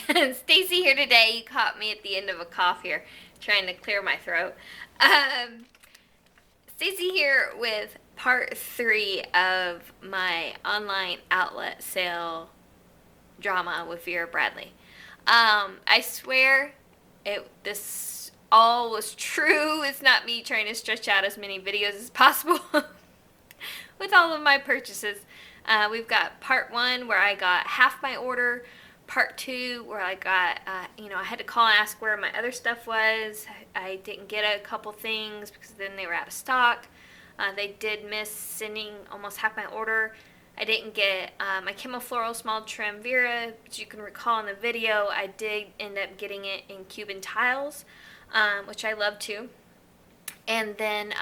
Stacy here today. You caught me at the end of a cough here, trying to clear my throat. Um, Stacy here with part 3 of my online outlet sale drama with Vera Bradley. I swear this all was true. It's not me trying to stretch out as many videos as possible with all of my purchases. We've got part 1 where I got half my order, part 2 where I got, I had to call and ask where my other stuff was. I didn't get a couple things because then they were out of stock. They did miss sending almost half my order. I didn't get my Camo Floral Small Trim Vera, which you can recall in the video. I did end up getting it in Cuban tiles, which I love too. And then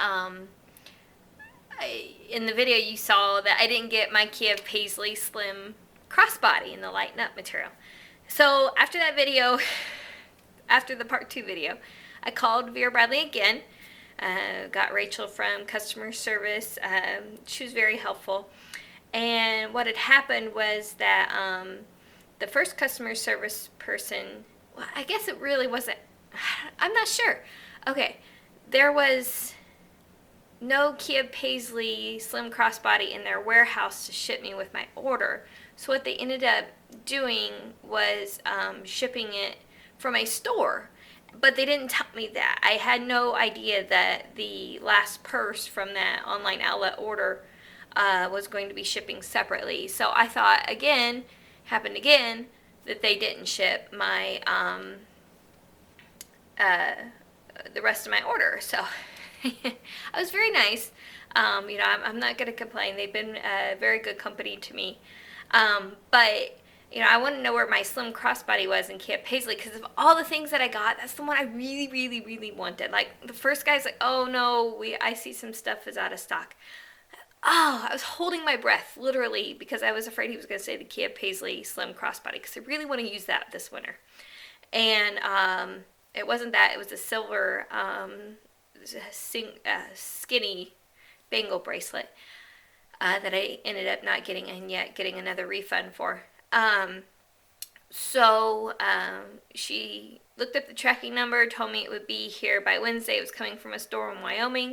in the video you saw that I didn't get my Kiev Paisley Slim crossbody in the light nut material. So after that video, after the part 2 video, I called Vera Bradley again. Got Rachel from customer service. She was very helpful. And what had happened was that the first customer service person, well, I guess it really wasn't, I'm not sure. Okay, there was no Kiev Paisley Slim crossbody in their warehouse to ship me with my order. So what they ended up doing was shipping it from a store. But they didn't tell me that. I had no idea that the last purse from that online outlet order was going to be shipping separately. So I thought happened again, that they didn't ship my the rest of my order. So I was very nice. I'm not going to complain. They've been a very good company to me. But I want to know where my slim crossbody was in Camp Paisley, because of all the things that I got, that's the one I really, really, really wanted. Like, the first guy's like, oh no, I see some stuff is out of stock. Oh, I was holding my breath, literally, because I was afraid he was going to say the Camp Paisley Slim crossbody, because I really want to use that this winter. And it wasn't that. It was a silver skinny bangle bracelet that I ended up not getting, and yet getting another refund for. She looked up the tracking number, told me it would be here by Wednesday. It was coming from a store in Wyoming. I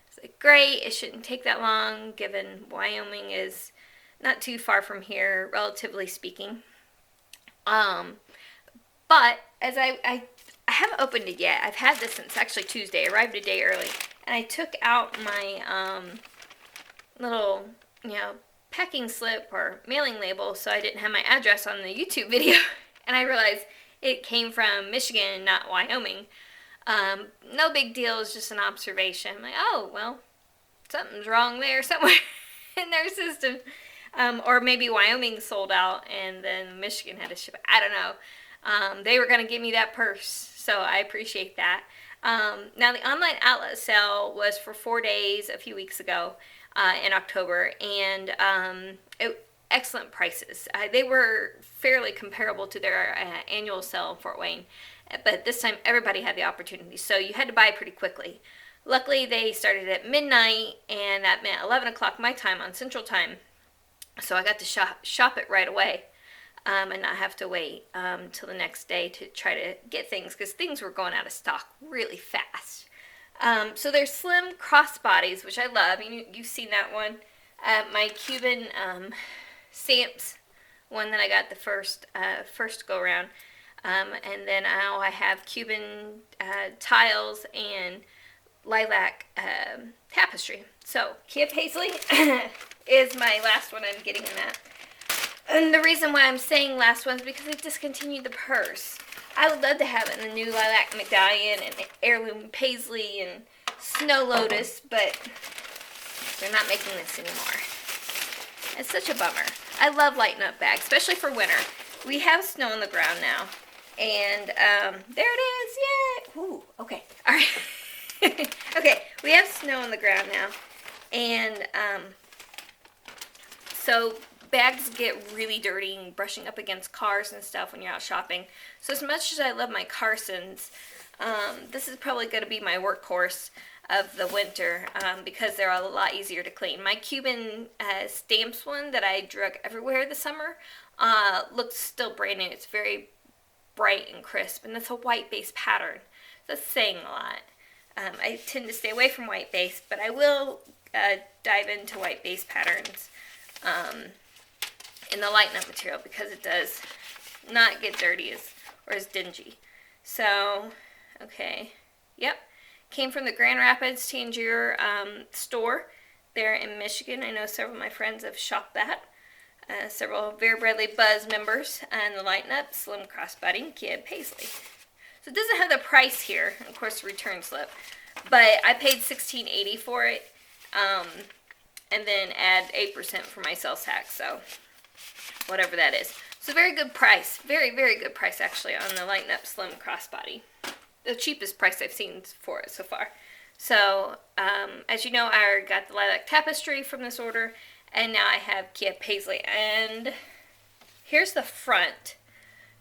was like, great, it shouldn't take that long, given Wyoming is not too far from here, relatively speaking. But as I haven't opened it yet. I've had this since actually Tuesday. I arrived a day early. And I took out my little, packing slip or mailing label so I didn't have my address on the YouTube video. And I realized it came from Michigan, not Wyoming. No big deal. It's just an observation. I'm like, oh, well, something's wrong there somewhere in their system. Or maybe Wyoming sold out and then Michigan had to ship it. I don't know. They were going to give me that purse, so I appreciate that. Now, the online outlet sale was for 4 days a few weeks ago in October, and excellent prices. They were fairly comparable to their annual sale in Fort Wayne, but this time everybody had the opportunity, so you had to buy pretty quickly. Luckily, they started at midnight, and that meant 11 o'clock my time on Central Time, so I got to shop it right away. And not have to wait till the next day to try to get things, because things were going out of stock really fast. So there's slim crossbodies, which I love. You've seen that one. My Cuban stamps, one that I got the first go around. And then now I have Cuban tiles and lilac tapestry. So Kiev Paisley is my last one I'm getting in that. And the reason why I'm saying last one is because they discontinued the purse. I would love to have it in the new lilac medallion and heirloom paisley and snow lotus, but they're not making this anymore. It's such a bummer. I love lighten up bags, especially for winter. We have snow on the ground now, and there it is. Yay! Ooh, okay. All right. Okay, we have snow on the ground now, and so bags get really dirty and brushing up against cars and stuff when you're out shopping. So as much as I love my Carsons, this is probably going to be my workhorse of the winter because they're a lot easier to clean. My Cuban stamps one that I drug everywhere this summer looks still brand new. It's very bright and crisp, and that's a white base pattern. That's saying a lot. I tend to stay away from white base, but I will dive into white base patterns in the light nut material because it does not get dirty or as dingy. So, okay, yep. Came from the Grand Rapids Tangier store there in Michigan. I know several of my friends have shopped that. Several Vera Bradley Buzz members and the light nut, slim crossbody, Kid Paisley. So it doesn't have the price here, of course, the return slip, but I paid $16.80 for it, and then add 8% for my sales tax, so whatever that is. So very good price, very, very good price actually on the light nut slim crossbody. The cheapest price I've seen for it so far. So, as you know, I got the lilac tapestry from this order, and now I have Kia Paisley, and here's the front.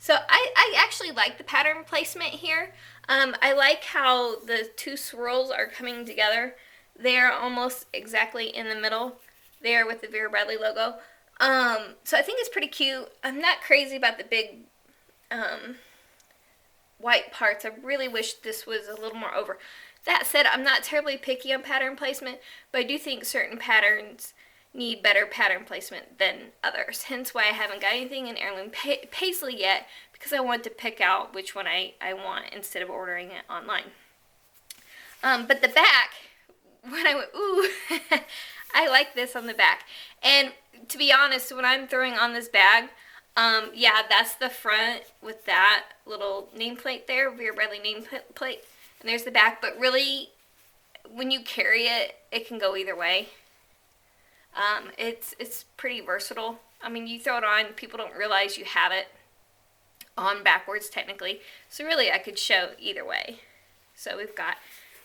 So I actually like the pattern placement here. I like how the two swirls are coming together. They're almost exactly in the middle there with the Vera Bradley logo. So I think it's pretty cute. I'm not crazy about the big white parts. I really wish this was a little more over. That said, I'm not terribly picky on pattern placement, but I do think certain patterns need better pattern placement than others. Hence why I haven't got anything in Heirloom Paisley yet, because I want to pick out which one I want instead of ordering it online. But the back, when I went, ooh, I like this on the back. And to be honest, when I'm throwing on this bag, yeah, that's the front with that little nameplate there, Vera Bradley nameplate. And there's the back, but really, when you carry it, it can go either way. It's pretty versatile. I mean, you throw it on, people don't realize you have it on backwards technically. So really, I could show either way. So we've got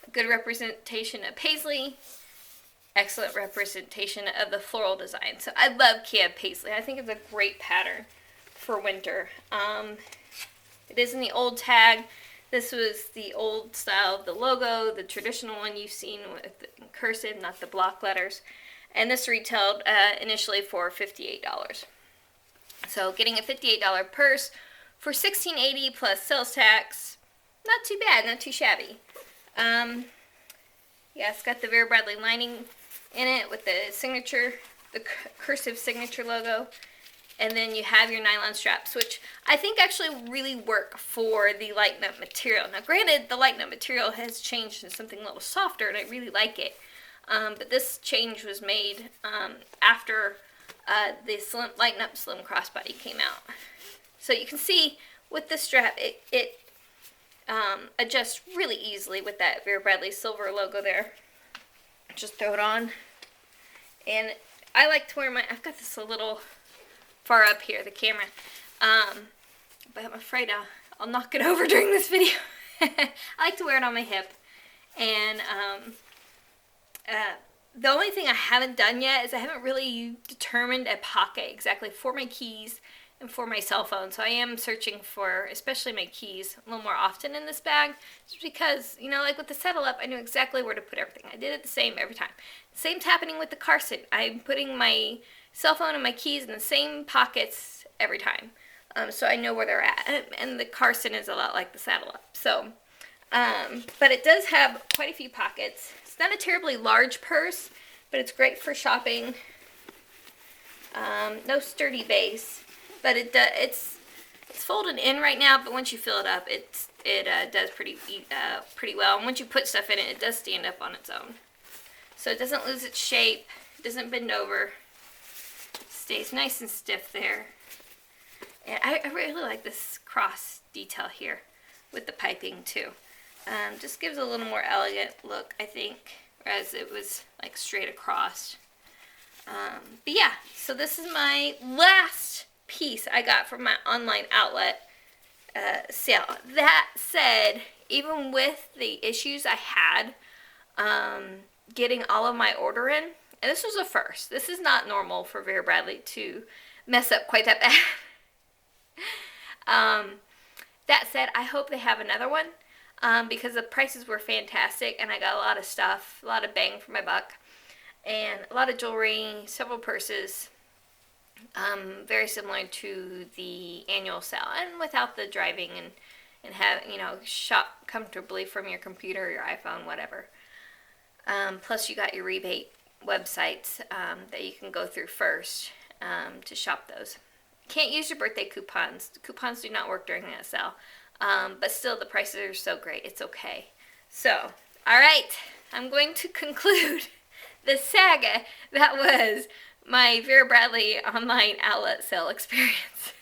a good representation of Paisley, excellent representation of the floral design. So I love Kia Paisley. I think it's a great pattern for winter. It is in the old tag. This was the old style of the logo, the traditional one you've seen with the cursive, not the block letters. And this retailed initially for $58. So getting a $58 purse for $16.80 plus sales tax, not too bad, not too shabby. Yeah, it's got the Vera Bradley lining in it with the signature, the cursive signature logo. And then you have your nylon straps, which I think actually really work for the light nut material. Now granted, the light nut material has changed to something a little softer, and I really like it. But this change was made after the light nut slim crossbody came out. So you can see with the strap, it adjusts really easily with that Vera Bradley silver logo there. Just throw it on. And I like to wear I've got this a little far up here, the camera. But I'm afraid I'll knock it over during this video. I like to wear it on my hip. And the only thing I haven't done yet is I haven't really determined a pocket exactly for my keys and for my cell phone. So I am searching for, especially my keys, a little more often in this bag. Just because, you know, like with the Settle Up, I knew exactly where to put everything. I did it the same every time. Same's happening with the Carson. I'm putting my cell phone and my keys in the same pockets every time. So I know where they're at. And the Carson is a lot like the Saddle Up. So, but it does have quite a few pockets. It's not a terribly large purse, but it's great for shopping. No sturdy base, but it's folded in right now. But once you fill it up, it does pretty well. And once you put stuff in it, it does stand up on its own. So it doesn't lose its shape. It doesn't bend over. Stays nice and stiff there. And I really like this cross detail here with the piping too. Just gives a little more elegant look, I think, whereas it was like straight across. But yeah, so this is my last piece I got from my online outlet sale. That said, even with the issues I had getting all of my order in, and this was a first. This is not normal for Vera Bradley to mess up quite that bad. That said, I hope they have another one because the prices were fantastic and I got a lot of stuff, a lot of bang for my buck, and a lot of jewelry, several purses. Very similar to the annual sale, and without the driving and have, shop comfortably from your computer or your iPhone, whatever. Plus, you got your rebate websites that you can go through first to shop those. Can't use your birthday coupons. The coupons do not work during that sale. But still, the prices are so great. It's okay. So, all right. I'm going to conclude the saga that was my Vera Bradley online outlet sale experience.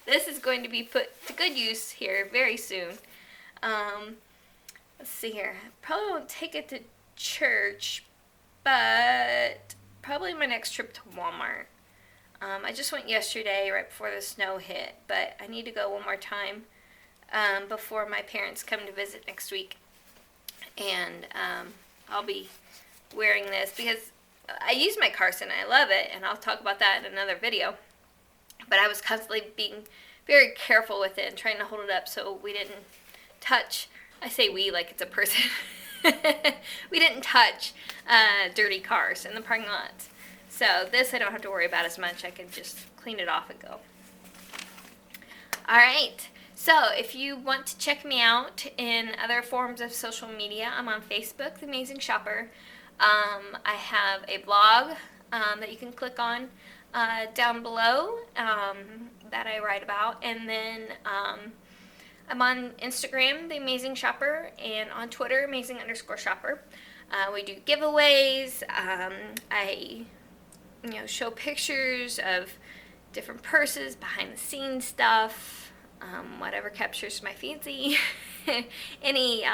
This is going to be put to good use here very soon. Let's see here. Probably won't take it to church, but probably my next trip to Walmart. I just went yesterday right before the snow hit, but I need to go one more time before my parents come to visit next week. And I'll be wearing this because I use my Carson. I love it, and I'll talk about that in another video. But I was constantly being very careful with it and trying to hold it up so we didn't touch. I say we like it's a person. We didn't touch dirty cars in the parking lots. So this I don't have to worry about as much. I can just clean it off and go. All right. So if you want to check me out in other forms of social media, I'm on Facebook, The Amazing Shopper. I have a blog that you can click on down below that I write about. And then I'm on Instagram, The Amazing Shopper, and on Twitter, Amazing_Shopper. We do giveaways. I show pictures of different purses, behind the scenes stuff, whatever captures my fancy. Any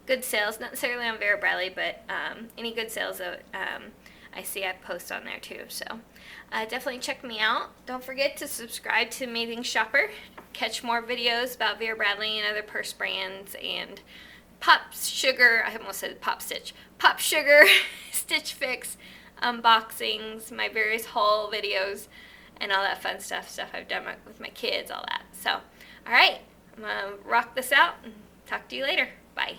good sales, not necessarily on Vera Bradley, but any good sales that I see I post on there too. So definitely check me out. Don't forget to subscribe to Amazing Shopper. Catch more videos about Vera Bradley and other purse brands and Pop Sugar. I almost said Pop Stitch. Pop Sugar, Stitch Fix, unboxings, my various haul videos, and all that fun stuff I've done with my kids, all that. So, all right, I'm going to rock this out and talk to you later. Bye.